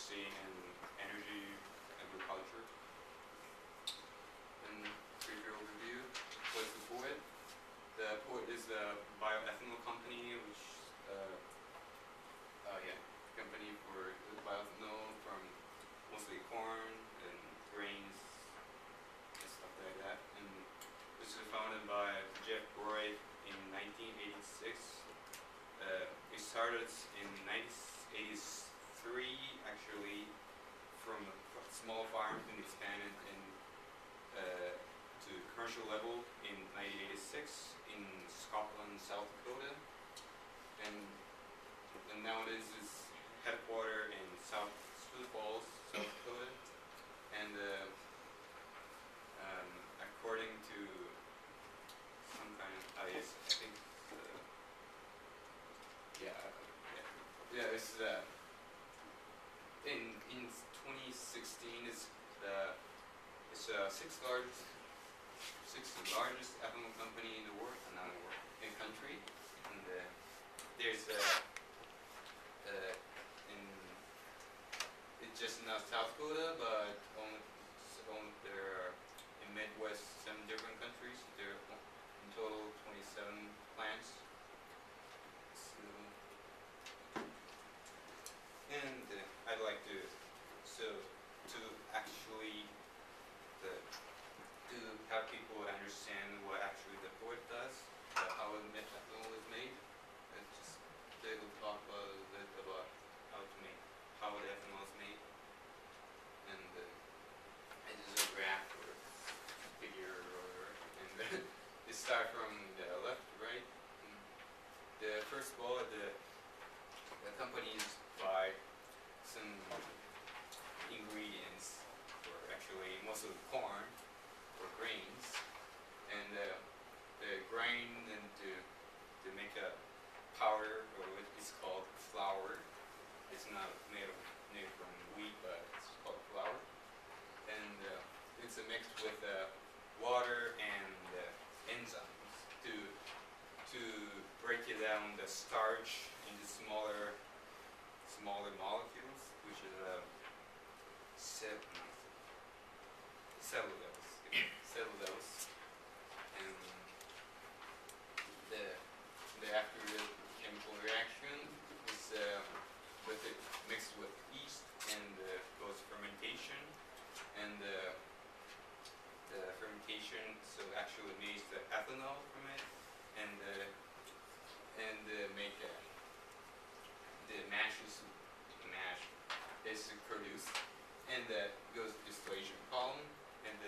literacy and energy agriculture. And brief overview. What's the POET? The POET is a bioethanol company, which yeah, company for the bioethanol from mostly corn and grains and stuff like that. And this was founded by Jeff Roy in 1986. It started in 1983, actually, from a small farm and expanded to commercial level in 1986 in Scotland, South Dakota. And nowadays it's headquartered in South Sioux Falls, South Dakota. And according to some kind of, yes, I think, it's in 2016 it's the sixth largest ethanol company in the world, not in the world, in the country. And there's in it's just not South Dakota, but there are in Midwest 7 different countries. There are in total 27 plants. So, and I'd like to actually to have people understand what actually the POET does, how ethanol is made. Just they will talk a little bit about how the ethanol is made, and it is a graph or figure, and it starts from the left to right. And the first of all, the companies buy some ingredients, or actually mostly corn or grains, and they grind them to make a powder, or what is called flour. It's not made from wheat, but it's called flour. And it's mixed with water and enzymes to break it down, the starch, into smaller molecules, which is cellulose. And after the chemical reaction is mixed with yeast and goes fermentation, and the fermentation actually makes the ethanol from it, and make the mash is produced, and goes to distillation column, and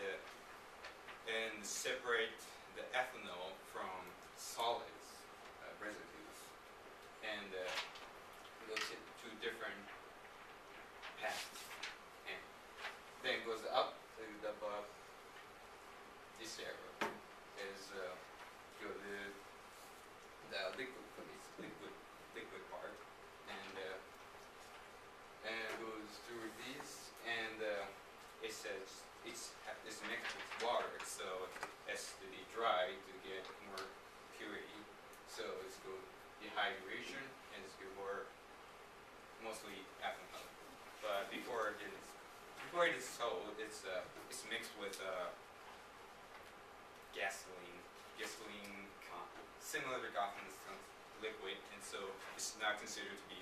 separate the ethanol from solids, residues, and goes to 2 different paths, and then goes up to the above. This area is the liquid part, and goes through these, and it says it's mixed with water, so it has to be dry to get more purity. So it's good dehydration, and it's good for mostly ethanol. But before it is sold, it's mixed with gasoline, similar to gasoline liquid, and so it's not considered to be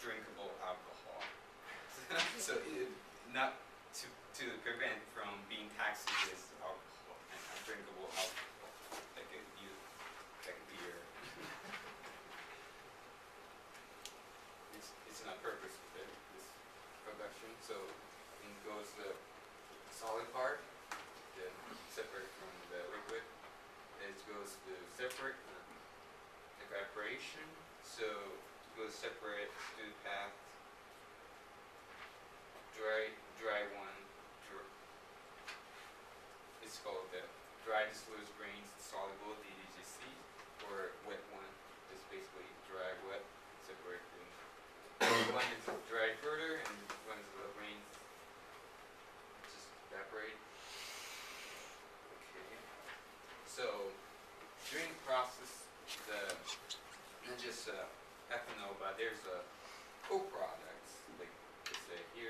drinkable alcohol. So not to prevent from being taxed as alcohol and drinkable alcohol, like beer. It's not purpose of this production. So it goes the solid part, then separate from the liquid. It goes to separate evaporation. So it goes separate to path. Dry one. It's called the dry distillers grains soluble DDGC, or wet one is basically dry wet separate. One is dried further, and one is the grains just evaporate. Okay. So during the process, not just ethanol, but there's co-products like they say here.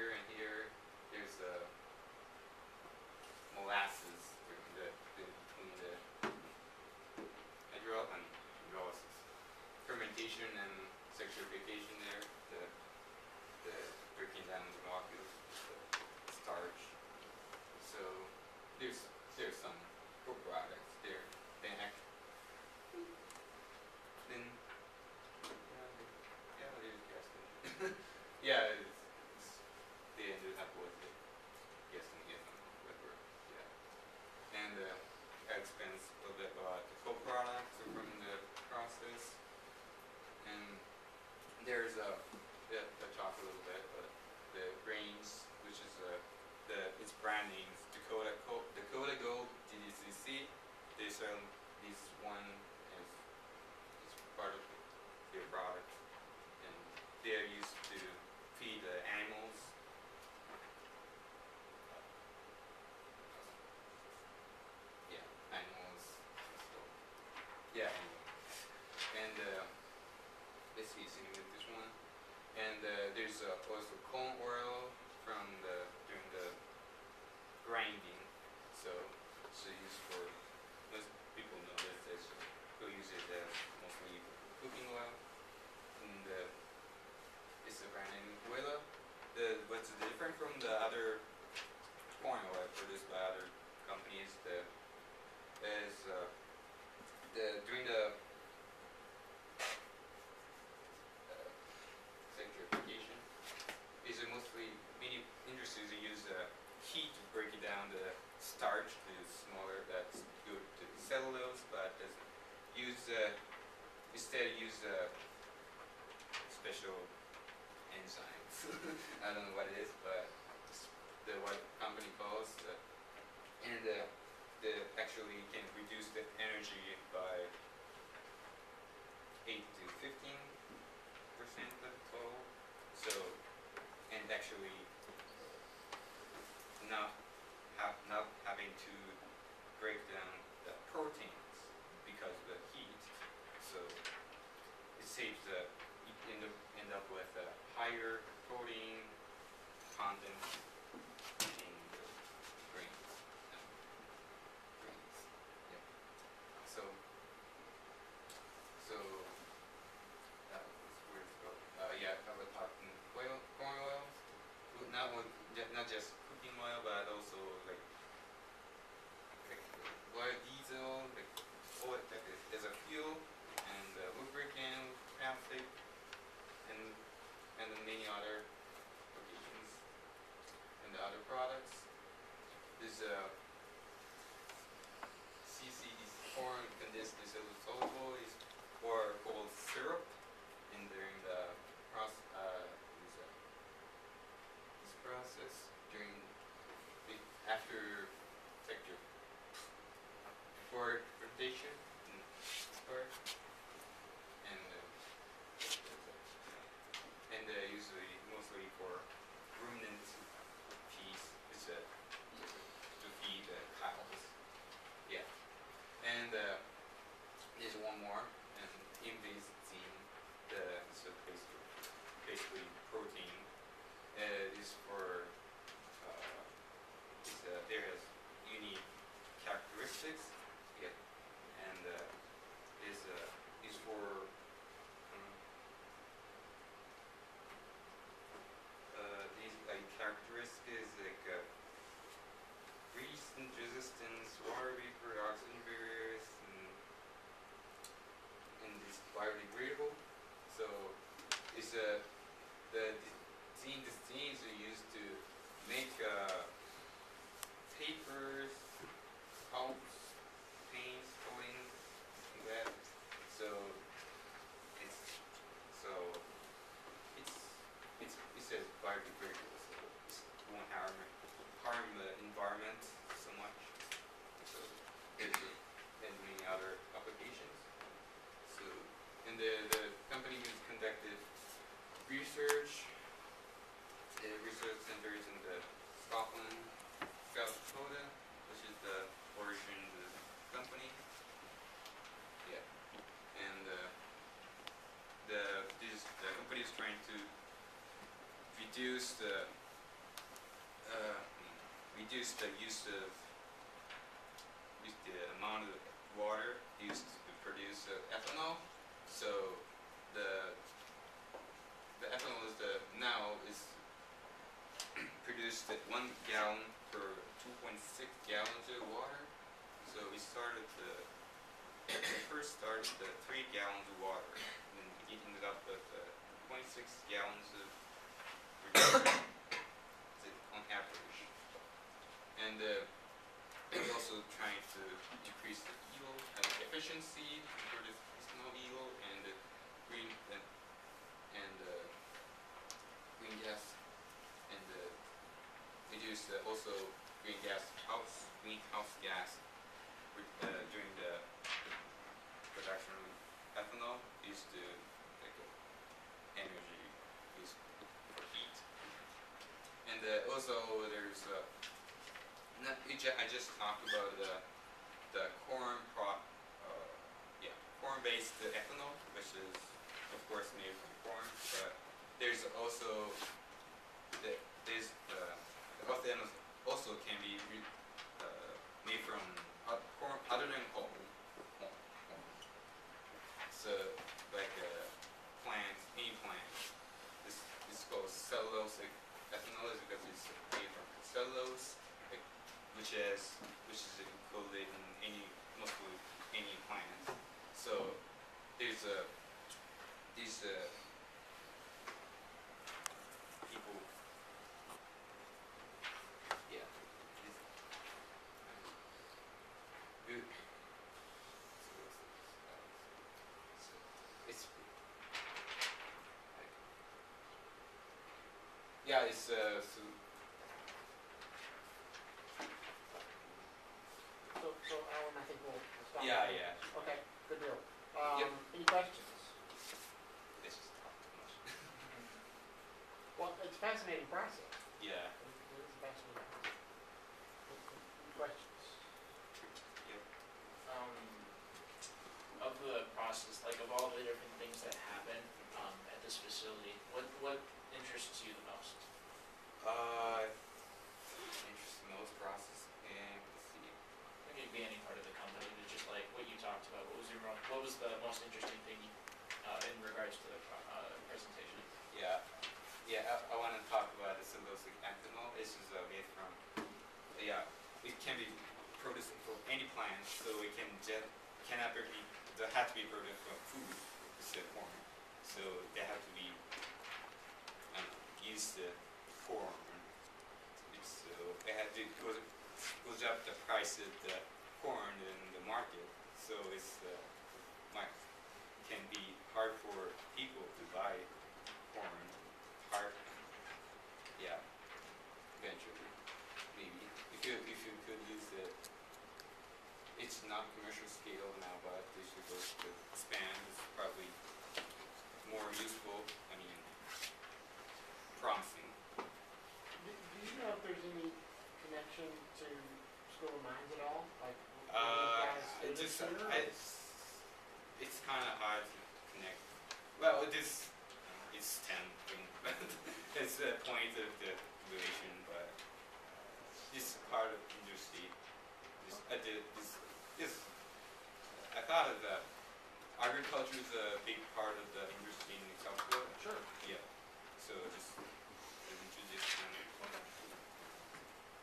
I don't know what it is, but it's the what company calls and the actually can reduce the energy by 8 to 15% of total. So and actually not having to break down the proteins because of the heat. So it saves you end up with a higher protein content in the grains. Grains. Yeah. So that was where it's going. Yeah, I was talking corn oil. Not just cooking oil, but also like biodiesel, like oil, like as a fuel, and lubricant, plastic, and then many other applications and the other products. This CCD, corn condensed insoluble, is or called syrup, and during the this process during after like before fermentation part, and usually mostly for ruminant feeds, is to feed cows. Yeah, and there's one more, and invisine, so basically protein. Is for there has unique characteristics. Yeah, and is for these characteristics like grease resistance, water vapor, oxygen barriers, and it's biodegradable. So it's the zines are used to make papers, pulps, paints, coins, like that. So it's so it says biodegradable, so it won't harm the environment so much. So and many other applications. So and the company has conducted research. The research centers in the Scotland, South Dakota, which is the origin of the company. Yeah, and the company is trying to reduce the amount of water used to produce ethanol. So the ethanol now is produced at 1 gallon per 2.6 gallons of water. So we first started the 3 gallons of water, and it ended up with 26 gallons of on average. And we're also trying to decrease the efficiency for the snow eagle and the green green gas, and reduce also greenhouse gas during the production of ethanol used to like energy used for heat. And also there's I just talked about the corn-based ethanol, which is of course made from corn, but there's also there's ethanol also can be made from corn other than corn. So like plants, any plant. This is called cellulosic ethanol, is because it's made from cellulose, which is included in mostly any plant. So there's these people, yeah, good. So it's like Yeah, it's So Alan, I think we'll stop. yeah, there. yeah. Okay, good deal. Yep. Any questions? This is talk too much. Well, it's a fascinating process. Yeah. It is a fascinating process. Any questions? Yep. Of the process, like of all the different things that happen at this facility, what interests you the most? Interesting most process, and let's see. It could be any part of the company, but just like what you talked about. What was the most interesting thing in regards to the presentation? Yeah, yeah. I want to talk about the cellulosic ethanol. This is made from. Yeah, it can be produced from any plant, so it cannot be. They have to be produced from food, instead of corn. So they have to be used corn. So they had to goes up the price of the corn in the market. So it's might can be hard for people to buy corn. Hard, yeah. Eventually, maybe if you could use it. It's not commercial scale now, but they should go to expand. It's probably more useful. I mean, promising. Do you know if there's any connection to School of Mines at all? Like, It just it's kind of hard to connect. Well, it's tempting, but it's the point of the relation. But this part of industry. I thought of that agriculture is a big part of the industry in South Florida. Sure. Yeah.